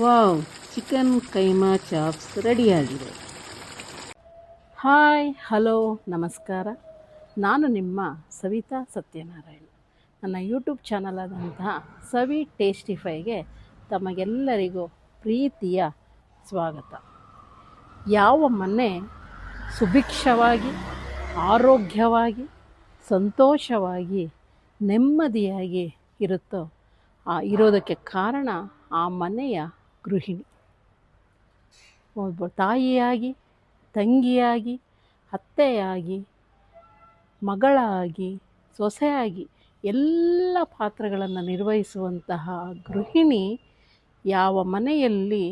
Wow, chicken keema chops ರೆಡಿಯಾಗಿದೆ. Hi, hello, ನಮಸ್ಕಾರ. ನಾನು ನಿಮ್ಮ ಸವಿತಾ ಸತ್ಯನಾರಾಯಣ. ನನ್ನ ಯೂಟ್ಯೂಬ್ ಚಾನಲ್ ಆದಂತಹ ಸವಿ ಟೇಸ್ಟಿಫೈಗೆ ತಮಗೆಲ್ಲರಿಗೂ ಪ್ರೀತಿಯ ಸ್ವಾಗತ. ಯಾವ ಮನೆ ಸುಭಿಕ್ಷವಾಗಿ, ಆರೋಗ್ಯವಾಗಿ, ಸಂತೋಷವಾಗಿ, ನೆಮ್ಮದಿಯಾಗಿ ಇರುತ್ತೋ ಇರೋದಕ್ಕೆ ಕಾರಣ ಆ ಮನೆಯ ಗೃಹಿಣಿ. ಒಬ್ಬ ತಾಯಿಯಾಗಿ, ತಂಗಿಯಾಗಿ, ಅತ್ತೆಯಾಗಿ, ಮಗಳಾಗಿ, ಸೊಸೆಯಾಗಿ ಎಲ್ಲ ಪಾತ್ರಗಳನ್ನು ನಿರ್ವಹಿಸುವಂತಹ ಗೃಹಿಣಿ ಯಾವ ಮನೆಯಲ್ಲಿ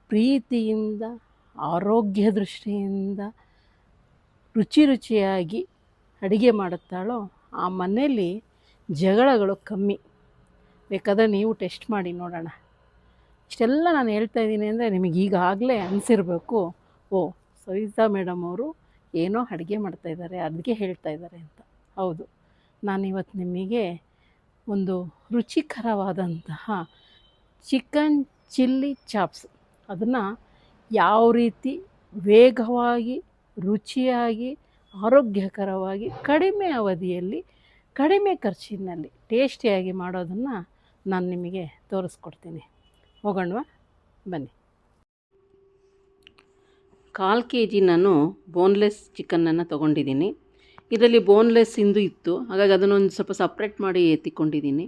ಪ್ರೀತಿಯಿಂದ, ಆರೋಗ್ಯ ದೃಷ್ಟಿಯಿಂದ ರುಚಿಯಾಗಿ ಅಡುಗೆ ಮಾಡುತ್ತಾಳೋ ಆ ಮನೆಯಲ್ಲಿ ಜಗಳಗಳು ಕಮ್ಮಿ. ಬೇಕಾದರೆ ನೀವು ಟೆಸ್ಟ್ ಮಾಡಿ ನೋಡೋಣ. ಇಷ್ಟೆಲ್ಲ ನಾನು ಹೇಳ್ತಾ ಇದ್ದೀನಿ ಅಂದರೆ ನಿಮಗೆ ಈಗಾಗಲೇ ಅನಿಸಿರಬೇಕು, ಓ, ಸವಿತಾ ಮೇಡಮ್ ಅವರು ಏನೋ ಅಡುಗೆ ಮಾಡ್ತಾಯಿದ್ದಾರೆ, ಅದಕ್ಕೆ ಹೇಳ್ತಾ ಇದ್ದಾರೆ ಅಂತ. ಹೌದು, ನಾನಿವತ್ತು ನಿಮಗೆ ಒಂದು ರುಚಿಕರವಾದಂತಹ ಚಿಕನ್ ಚಿಲ್ಲಿ ಚಾಪ್ಸ್, ಅದನ್ನು ಯಾವ ರೀತಿ ವೇಗವಾಗಿ, ರುಚಿಯಾಗಿ, ಆರೋಗ್ಯಕರವಾಗಿ, ಕಡಿಮೆ ಅವಧಿಯಲ್ಲಿ, ಕಡಿಮೆ ಖರ್ಚಿನಲ್ಲಿ ಟೇಸ್ಟಿಯಾಗಿ ಮಾಡೋದನ್ನು ನಾನು ನಿಮಗೆ ತೋರಿಸ್ಕೊಡ್ತೀನಿ. ಹೋಗೋಣವಾ? ಬನ್ನಿ. 1/4 kg ನಾನು ಬೋನ್ಲೆಸ್ ಚಿಕನ್ನನ್ನು ತೊಗೊಂಡಿದ್ದೀನಿ. ಇದರಲ್ಲಿ ಬೋನ್ಲೆಸ್ ಇತ್ತು, ಹಾಗಾಗಿ ಅದನ್ನೊಂದು ಸ್ವಲ್ಪ ಸಪ್ರೇಟ್ ಮಾಡಿ ಎತ್ತಿಕೊಂಡಿದ್ದೀನಿ.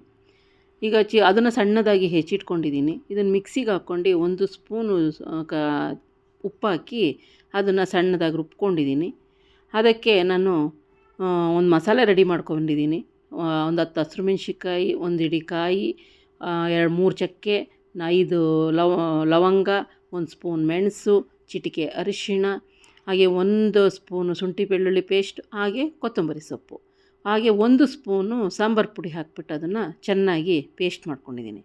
ಈಗ ಅದನ್ನು ಸಣ್ಣದಾಗಿ ಹೆಚ್ಚಿಟ್ಕೊಂಡಿದ್ದೀನಿ. ಇದನ್ನು ಮಿಕ್ಸಿಗೆ ಹಾಕ್ಕೊಂಡು 1 ಸ್ಪೂನು ಉಪ್ಪು ಹಾಕಿ ಅದನ್ನು ಸಣ್ಣದಾಗಿ ರುಬ್ಕೊಂಡಿದ್ದೀನಿ. ಅದಕ್ಕೆ ನಾನು ಒಂದು ಮಸಾಲೆ ರೆಡಿ ಮಾಡ್ಕೊಂಡಿದ್ದೀನಿ. ಒಂದು 10 ಹಸಿರು ಮೆಣಸಿನ್ಕಾಯಿ, 1 ಹಿಡಿಕಾಯಿ, 2-3 ಚಕ್ಕೆ, 5 ಲವಂಗ, 1 ಸ್ಪೂನ್ ಮೆಣಸು, ಚಿಟಿಕೆ ಅರಿಶಿಣ, ಹಾಗೆ 1 ಸ್ಪೂನು ಶುಂಠಿ ಬೆಳ್ಳುಳ್ಳಿ ಪೇಸ್ಟ್, ಹಾಗೆ ಕೊತ್ತಂಬರಿ ಸೊಪ್ಪು, ಹಾಗೆ 1 ಸ್ಪೂನು ಸಾಂಬಾರು ಪುಡಿ ಹಾಕ್ಬಿಟ್ಟು ಅದನ್ನು ಚೆನ್ನಾಗಿ ಪೇಸ್ಟ್ ಮಾಡ್ಕೊಂಡಿದ್ದೀನಿ.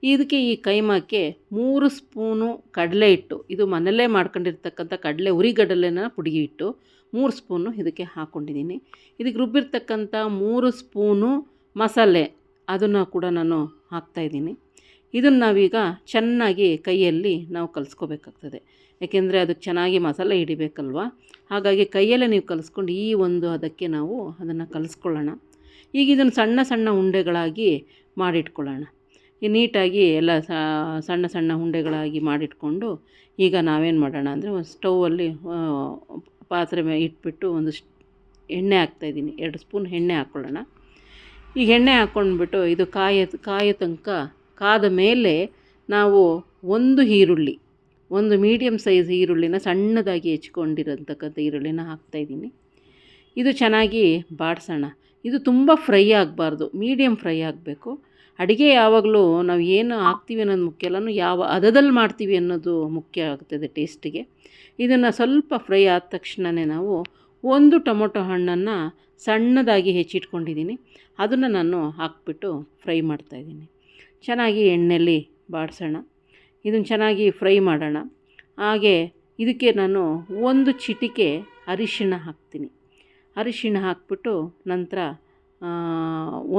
ಇದಕ್ಕೆ ಈ ಕೈಮಾಕ್ಕೆ 3 ಸ್ಪೂನು ಕಡಲೆ ಹಿಟ್ಟು, ಇದು ಮನೆಯಲ್ಲೇ ಮಾಡ್ಕೊಂಡಿರ್ತಕ್ಕಂಥ ಹುರಿಗಡಲೆನ ಪುಡಿ ಹಿಟ್ಟು 3 ಸ್ಪೂನು ಇದಕ್ಕೆ ಹಾಕ್ಕೊಂಡಿದ್ದೀನಿ. ಇದಕ್ಕೆ ರುಬ್ಬಿರ್ತಕ್ಕಂಥ 3 ಸ್ಪೂನು ಮಸಾಲೆ ಅದನ್ನು ಕೂಡ ನಾನು ಹಾಕ್ತಾಯಿದ್ದೀನಿ. ಇದನ್ನು ನಾವೀಗ ಚೆನ್ನಾಗಿ ಕೈಯಲ್ಲಿ ನಾವು ಕಲಿಸ್ಕೋಬೇಕಾಗ್ತದೆ, ಯಾಕೆಂದರೆ ಅದಕ್ಕೆ ಚೆನ್ನಾಗಿ ಮಸಾಲೆ ಹಿಡಿಬೇಕಲ್ವ. ಹಾಗಾಗಿ ಕೈಯಲ್ಲೇ ನೀವು ಕಲಿಸ್ಕೊಂಡು ಅದಕ್ಕೆ ನಾವು ಅದನ್ನು ಕಲಿಸ್ಕೊಳ್ಳೋಣ. ಈಗ ಇದನ್ನು ಸಣ್ಣ ಸಣ್ಣ ಉಂಡೆಗಳಾಗಿ ಮಾಡಿಟ್ಕೊಳ್ಳೋಣ. ನೀಟಾಗಿ ಎಲ್ಲ ಸಣ್ಣ ಸಣ್ಣ ಉಂಡೆಗಳಾಗಿ ಮಾಡಿಟ್ಕೊಂಡು ಈಗ ನಾವೇನು ಮಾಡೋಣ ಅಂದರೆ ಒಂದು ಸ್ಟೌವಲ್ಲಿ ಪಾತ್ರೆ ಇಟ್ಬಿಟ್ಟು ಎಣ್ಣೆ ಹಾಕ್ತಾಯಿದ್ದೀನಿ. 2 ಸ್ಪೂನ್ ಎಣ್ಣೆ ಹಾಕ್ಕೊಳ್ಳೋಣ. ಈಗ ಎಣ್ಣೆ ಹಾಕ್ಕೊಂಡ್ಬಿಟ್ಟು ಇದು ಕಾಯೋ ತನಕ ಕಾದ ಮೇಲೆ ನಾವು 1 ಈರುಳ್ಳಿ, 1 ಮೀಡಿಯಮ್ ಸೈಜ್ ಈರುಳ್ಳಿನ ಸಣ್ಣದಾಗಿ ಹೆಚ್ಕೊಂಡಿರೋಂಥಕ್ಕಂಥ ಈರುಳ್ಳಿನ ಹಾಕ್ತಾಯಿದ್ದೀನಿ. ಇದು ಚೆನ್ನಾಗಿ ಬಾಡಿಸೋಣ. ಇದು ತುಂಬ ಫ್ರೈ ಆಗಬಾರ್ದು, ಮೀಡಿಯಮ್ ಫ್ರೈ ಆಗಬೇಕು. ಅಡುಗೆ ಯಾವಾಗಲೂ ನಾವು ಏನು ಹಾಕ್ತೀವಿ ಅನ್ನೋದು ಮುಖ್ಯ ಅಲ್ಲ, ಯಾವ ಹದದಲ್ಲಿ ಮಾಡ್ತೀವಿ ಅನ್ನೋದು ಮುಖ್ಯ ಆಗ್ತದೆ ಟೇಸ್ಟಿಗೆ. ಇದನ್ನು ಸ್ವಲ್ಪ ಫ್ರೈ ಆದ ತಕ್ಷಣವೇ ನಾವು 1 ಟೊಮೊಟೊ ಹಣ್ಣನ್ನು ಸಣ್ಣದಾಗಿ ಹೆಚ್ಚಿಟ್ಕೊಂಡಿದ್ದೀನಿ, ಅದನ್ನು ನಾನು ಹಾಕ್ಬಿಟ್ಟು ಫ್ರೈ ಮಾಡ್ತಾಯಿದ್ದೀನಿ. ಚೆನ್ನಾಗಿ ಎಣ್ಣೆಯಲ್ಲಿ ಬಾಡಿಸೋಣ. ಇದನ್ನು ಚೆನ್ನಾಗಿ ಫ್ರೈ ಮಾಡೋಣ. ಹಾಗೆ ಇದಕ್ಕೆ ನಾನು 1 ಚಿಟಿಕೆ ಅರಿಶಿಣ ಹಾಕ್ತೀನಿ. ಅರಿಶಿಣ ಹಾಕ್ಬಿಟ್ಟು ನಂತರ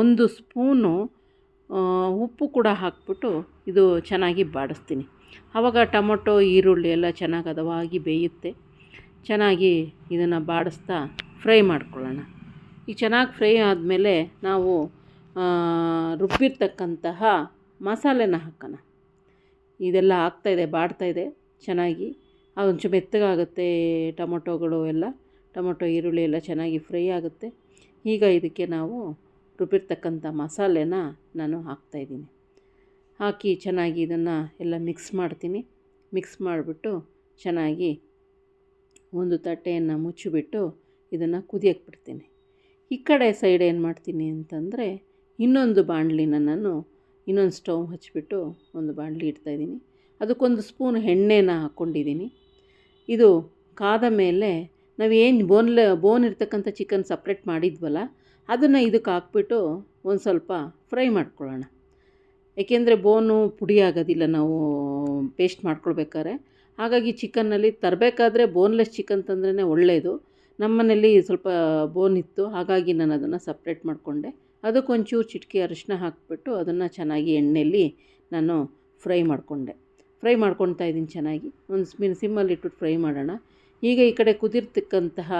1 ಸ್ಪೂನು ಉಪ್ಪು ಕೂಡ ಹಾಕ್ಬಿಟ್ಟು ಇದು ಚೆನ್ನಾಗಿ ಬಾಡಿಸ್ತೀನಿ. ಆವಾಗ ಟೊಮೊಟೊ ಈರುಳ್ಳಿ ಎಲ್ಲ ಚೆನ್ನಾಗಿ ಹದವಾಗಿ ಬೇಯುತ್ತೆ. ಚೆನ್ನಾಗಿ ಇದನ್ನು ಬಾಡಿಸ್ತಾ ಫ್ರೈ ಮಾಡ್ಕೊಳ್ಳೋಣ. ಈಗ ಚೆನ್ನಾಗಿ ಫ್ರೈ ಆದಮೇಲೆ ನಾವು ರುಬ್ಬಿರ್ತಕ್ಕಂತಹ ಮಸಾಲೆನ ಹಾಕೋಣ. ಇದೆಲ್ಲ ಆಗ್ತಾಯಿದೆ, ಬಾಡ್ತಾಯಿದೆ ಚೆನ್ನಾಗಿ. ಅದೊಂಚೂರು ಮೆತ್ತಗಾಗುತ್ತೆ, ಟೊಮೊಟೊಗಳು ಎಲ್ಲ, ಟೊಮೊಟೊ ಈರುಳ್ಳಿ ಎಲ್ಲ ಚೆನ್ನಾಗಿ ಫ್ರೈ ಆಗುತ್ತೆ. ಈಗ ಇದಕ್ಕೆ ನಾವು ರುಬ್ಬಿರ್ತಕ್ಕಂಥ ಮಸಾಲೆನ ನಾನು ಹಾಕ್ತಾಯಿದ್ದೀನಿ. ಹಾಕಿ ಚೆನ್ನಾಗಿ ಇದನ್ನು ಎಲ್ಲ ಮಿಕ್ಸ್ ಮಾಡ್ತೀನಿ. ಮಿಕ್ಸ್ ಮಾಡಿಬಿಟ್ಟು ಚೆನ್ನಾಗಿ ಒಂದು ತಟ್ಟೆಯನ್ನು ಮುಚ್ಚಿಬಿಟ್ಟು ಇದನ್ನು ಕುದಿಯಕ್ಕೆ ಬಿಡ್ತೀನಿ. ಈ ಕಡೆ ಸೈಡ್ ಏನು ಮಾಡ್ತೀನಿ ಅಂತಂದರೆ ಇನ್ನೊಂದು ಬಾಣಲಿನ ನಾನು ಇನ್ನೊಂದು ಸ್ಟವ್ ಹಚ್ಚಿಬಿಟ್ಟು ಒಂದು ಬಾಣಲಿ ಇಡ್ತಾಯಿದ್ದೀನಿ. ಅದಕ್ಕೊಂದು ಸ್ಪೂನ್ ಎಣ್ಣೆನ ಹಾಕ್ಕೊಂಡಿದ್ದೀನಿ. ಇದು ಕಾದ ಮೇಲೆ ನಾವೇನು ಬೋನ್ ಇರ್ತಕ್ಕಂಥ ಚಿಕನ್ ಸಪ್ರೇಟ್ ಮಾಡಿದ್ವಲ್ಲ ಅದನ್ನು ಇದಕ್ಕೆ ಹಾಕ್ಬಿಟ್ಟು ಒಂದು ಸ್ವಲ್ಪ ಫ್ರೈ ಮಾಡ್ಕೊಳ್ಳೋಣ. ಏಕೆಂದರೆ ಬೋನು ಪುಡಿ ಆಗೋದಿಲ್ಲ ನಾವು ಪೇಸ್ಟ್ ಮಾಡ್ಕೊಳ್ಬೇಕಾದ್ರೆ. ಹಾಗಾಗಿ ಚಿಕನ್ನಲ್ಲಿ ತರಬೇಕಾದ್ರೆ ಬೋನ್ಲೆಸ್ ಚಿಕನ್ ತಂದ್ರೇ ಒಳ್ಳೆಯದು. ನಮ್ಮನೇಲಿ ಸ್ವಲ್ಪ ಬೋನ್ ಇತ್ತು, ಹಾಗಾಗಿ ನಾನು ಅದನ್ನು ಸಪ್ರೇಟ್ ಮಾಡಿಕೊಂಡೆ. ಅದಕ್ಕೊಂಚೂರು ಚಿಟಿಕೆ ಅರಿಶಿನ ಹಾಕಿಬಿಟ್ಟು ಅದನ್ನು ಚೆನ್ನಾಗಿ ಎಣ್ಣೆಯಲ್ಲಿ ನಾನು ಫ್ರೈ ಮಾಡ್ಕೊತಾ ಇದ್ದೀನಿ ಚೆನ್ನಾಗಿ. ಒಂದು ಸಿಮ್ಮಲ್ಲಿಟ್ಬಿಟ್ಟು ಫ್ರೈ ಮಾಡೋಣ. ಈಗ ಈ ಕಡೆ ಕುದಿರ್ತಕ್ಕಂತಹ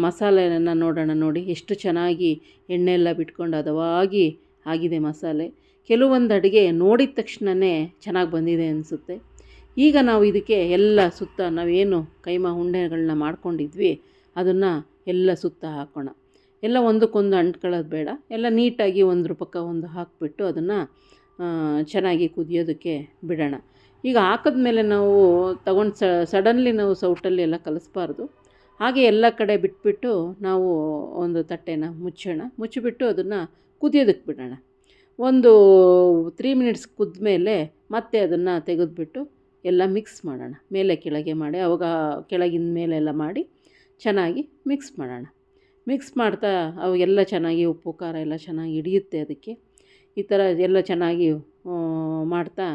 ಮಸಾಲೆಯನ್ನು ನೋಡೋಣ. ನೋಡಿ ಎಷ್ಟು ಚೆನ್ನಾಗಿ ಎಣ್ಣೆ ಎಲ್ಲ ಬಿಟ್ಕೊಂಡು ಹದವಾಗಿ ಆಗಿದೆ ಮಸಾಲೆ. ಕೆಲವೊಂದು ಅಡುಗೆ ನೋಡಿದ ತಕ್ಷಣವೇ ಚೆನ್ನಾಗಿ ಬಂದಿದೆ ಅನಿಸುತ್ತೆ. ಈಗ ನಾವು ಇದಕ್ಕೆ ಎಲ್ಲ ಸುತ್ತ ನಾವೇನು ಕೈಮಾ ಉಂಡೆಗಳನ್ನ ಮಾಡ್ಕೊಂಡಿದ್ವಿ ಅದನ್ನು ಎಲ್ಲ ಸುತ್ತ ಹಾಕೋಣ. ಎಲ್ಲ ಒಂದಕ್ಕೊಂದು ಅಂಟ್ಕೊಳ್ಳೋದು ಬೇಡ, ಎಲ್ಲ ನೀಟಾಗಿ ಒಂದ್ರ ಪಕ್ಕ ಒಂದು ಹಾಕಿಬಿಟ್ಟು ಅದನ್ನು ಚೆನ್ನಾಗಿ ಕುದಿಯೋದಕ್ಕೆ ಬಿಡೋಣ. ಈಗ ಹಾಕಿದ್ಮೇಲೆ ನಾವು ತಗೊಂಡು ಸಡನ್ಲಿ ನಾವು ಸೌಟಲ್ಲಿ ಎಲ್ಲ ಕಲಿಸ್ಬಾರ್ದು. ಹಾಗೆ ಎಲ್ಲ ಕಡೆ ಬಿಟ್ಬಿಟ್ಟು ನಾವು ಒಂದು ತಟ್ಟೆನ ಮುಚ್ಚಿಬಿಟ್ಟು ಅದನ್ನು ಕುದಿಯೋದಕ್ಕೆ ಬಿಡೋಣ. ಒಂದು 3 ಮಿನಿಟ್ಸ್ ಕುದ್ಮೇಲೆ ಮತ್ತೆ ಅದನ್ನು ತೆಗೆದುಬಿಟ್ಟು ಎಲ್ಲ ಮಿಕ್ಸ್ ಮಾಡೋಣ. ಮೇಲೆ ಕೆಳಗೆ ಮಾಡಿ ಅವಾಗ ಕೆಳಗಿನ ಮೇಲೆಲ್ಲ ಮಾಡಿ ಚೆನ್ನಾಗಿ ಮಿಕ್ಸ್ ಮಾಡೋಣ. ಮಿಕ್ಸ್ ಮಾಡ್ತಾ ಅವಾಗೆಲ್ಲ ಚೆನ್ನಾಗಿ ಉಪ್ಪು ಖಾರ ಎಲ್ಲ ಚೆನ್ನಾಗಿ ಹಿಡಿಯುತ್ತೆ ಅದಕ್ಕೆ. ಈ ಥರ ಎಲ್ಲ ಚೆನ್ನಾಗಿ ಮಾಡ್ತಾ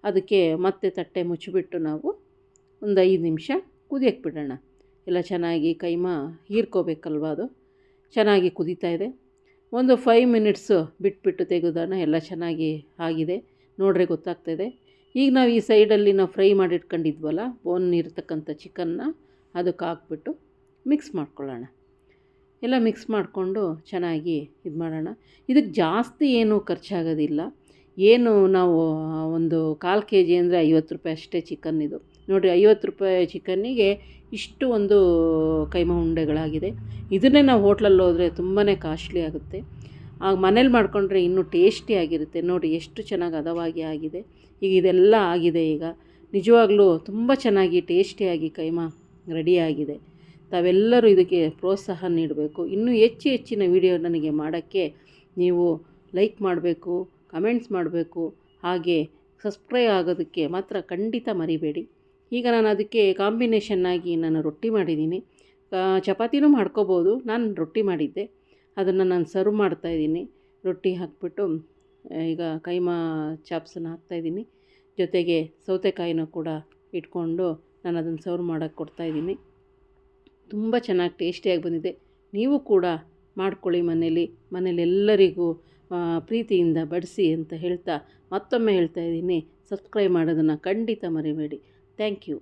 ಅದಕ್ಕೆ ಮತ್ತೆ ತಟ್ಟೆ ಮುಚ್ಚಿಬಿಟ್ಟು ನಾವು ಒಂದು 5 ನಿಮಿಷ ಕುದಿಯಕ್ಕೆ ಬಿಡೋಣ. ಎಲ್ಲ ಚೆನ್ನಾಗಿ ಕೈಮಾ ಹೀರ್ಕೋಬೇಕಲ್ವ, ಅದು ಚೆನ್ನಾಗಿ ಕುದೀತಾ ಇದೆ. ಒಂದು 5 ಮಿನಿಟ್ಸು ಬಿಟ್ಬಿಟ್ಟು ತೆಗೆದೋಣ. ಎಲ್ಲ ಚೆನ್ನಾಗಿ ಆಗಿದೆ, ನೋಡ್ರೆ ಗೊತ್ತಾಗ್ತಾಯಿದೆ. ಈಗ ನಾವು ಈ ಸೈಡಲ್ಲಿ ನಾವು ಫ್ರೈ ಮಾಡಿಟ್ಕೊಂಡಿದ್ವಲ್ಲ ಬೋನ್ ಇರತಕ್ಕಂಥ ಚಿಕನ್ನ ಅದಕ್ಕೆ ಹಾಕ್ಬಿಟ್ಟು ಮಿಕ್ಸ್ ಮಾಡ್ಕೊಳ್ಳೋಣ. ಎಲ್ಲ ಮಿಕ್ಸ್ ಮಾಡಿಕೊಂಡು ಚೆನ್ನಾಗಿ ಇದು ಮಾಡೋಣ. ಇದಕ್ಕೆ ಜಾಸ್ತಿ ಏನೂ ಖರ್ಚಾಗೋದಿಲ್ಲ. ಏನು ನಾವು ಒಂದು 1/4 kg ಅಂದರೆ 50 ರೂಪಾಯಿ ಅಷ್ಟೇ ಚಿಕನ್ ಇದು. ನೋಡಿರಿ, 50 ರೂಪಾಯಿ ಚಿಕನ್ನಿಗೆ ಇಷ್ಟು ಒಂದು ಕೈಮಾ ಉಂಡೆಗಳಾಗಿದೆ. ಇದನ್ನೇ ನಾವು ಹೋಟ್ಲಲ್ಲಿ ಹೋದರೆ ತುಂಬಾ ಕಾಸ್ಟ್ಲಿ ಆಗುತ್ತೆ. ಆಗ ಮನೇಲಿ ಮಾಡಿಕೊಂಡ್ರೆ ಇನ್ನೂ ಟೇಸ್ಟಿಯಾಗಿರುತ್ತೆ. ನೋಡಿ ಎಷ್ಟು ಚೆನ್ನಾಗಿ ಹದವಾಗಿ ಆಗಿದೆ. ಈಗ ಇದೆಲ್ಲ ಆಗಿದೆ. ಈಗ ನಿಜವಾಗ್ಲೂ ತುಂಬ ಚೆನ್ನಾಗಿ ಟೇಸ್ಟಿಯಾಗಿ ಕೈಮಾ ರೆಡಿಯಾಗಿದೆ. ತಾವೆಲ್ಲರೂ ಇದಕ್ಕೆ ಪ್ರೋತ್ಸಾಹ ನೀಡಬೇಕು. ಇನ್ನೂ ಹೆಚ್ಚಿನ ವಿಡಿಯೋ ನನಗೆ ಮಾಡೋಕ್ಕೆ ನೀವು ಲೈಕ್ ಮಾಡಬೇಕು, ಕಮೆಂಟ್ಸ್ ಮಾಡಬೇಕು, ಹಾಗೆ ಸಬ್ಸ್ಕ್ರೈಬ್ ಆಗೋದಕ್ಕೆ ಮಾತ್ರ ಖಂಡಿತ ಮರಿಬೇಡಿ. ಈಗ ನಾನು ಅದಕ್ಕೆ ಕಾಂಬಿನೇಷನ್ನಾಗಿ ನಾನು ರೊಟ್ಟಿ ಮಾಡಿದ್ದೀನಿ. ಚಪಾತಿನೂ ಮಾಡ್ಕೋಬೋದು, ನಾನು ರೊಟ್ಟಿ ಮಾಡಿದ್ದೆ. ಅದನ್ನು ನಾನು ಸರ್ವ್ ಮಾಡ್ತಾಯಿದ್ದೀನಿ. ರೊಟ್ಟಿ ಹಾಕ್ಬಿಟ್ಟು ಈಗ ಕೈಮಾ ಚಾಪ್ಸನ್ನು ಹಾಕ್ತಾಯಿದ್ದೀನಿ. ಜೊತೆಗೆ ಸೌತೆಕಾಯಿನೂ ಕೂಡ ಇಟ್ಕೊಂಡು ನಾನು ಅದನ್ನು ಸರ್ವ್ ಮಾಡೋಕ್ಕೆ ಕೊಡ್ತಾಯಿದ್ದೀನಿ. ತುಂಬ ಚೆನ್ನಾಗಿ ಟೇಸ್ಟಿಯಾಗಿ ಬಂದಿದೆ. ನೀವು ಕೂಡ ಮಾಡ್ಕೊಳ್ಳಿ ಮನೇಲಿ ಎಲ್ಲರಿಗೂ ಪ್ರೀತಿಯಿಂದ ಬಡಿಸಿ ಅಂತ ಹೇಳ್ತಾ ಮತ್ತೊಮ್ಮೆ ಹೇಳ್ತಾಯಿದ್ದೀನಿ, ಸಬ್ಸ್ಕ್ರೈಬ್ ಮಾಡೋದನ್ನು ಖಂಡಿತ ಮರಿಬೇಡಿ. Thank you.